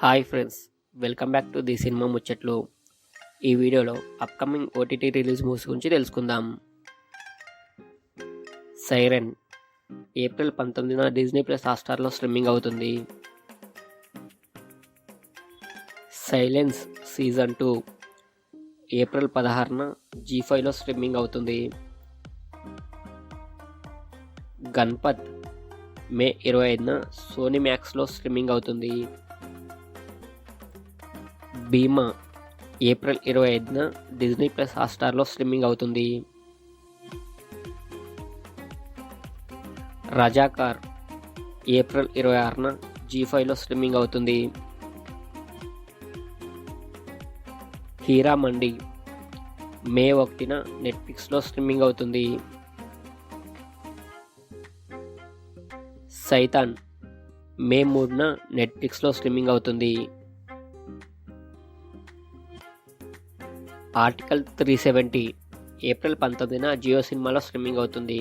Hi friends, welcome back to the cinema ముచ్చట్లు. ఈ వీడియోలో అప్కమింగ్ ఓటీటీ రిలీజ్ మూవీస్ గురించి తెలుసుకుందాం. సైరన్ ఏప్రిల్ 19న డిజ్నీ ప్లస్ హాట్‌స్టార్లో స్ట్రీమింగ్ అవుతుంది. సైలెన్స్ సీజన్ 2 ఏప్రిల్ 16న జీ5లో స్ట్రీమింగ్ అవుతుంది. గణపత్ మే 25న సోనీ మ్యాక్స్లో స్ట్రీమింగ్ అవుతుంది. భీమా ఏప్రిల్ 25న డిజ్నీ ప్లస్ హాట్‌స్టార్లో స్ట్రీమింగ్ అవుతుంది. రజాకార్ ఏప్రిల్ 26న జీ5లో స్ట్రీమింగ్ అవుతుంది. హీరా మండి మే 1న నెట్ఫ్లిక్స్లో స్ట్రీమింగ్ అవుతుంది. సైతాన్ మే 3న నెట్ఫ్లిక్స్లో స్ట్రీమింగ్ అవుతుంది. ఆర్టికల్ 370 ఏప్రిల్ 19న జియో సినిమాలో స్ట్రీమింగ్ అవుతుంది.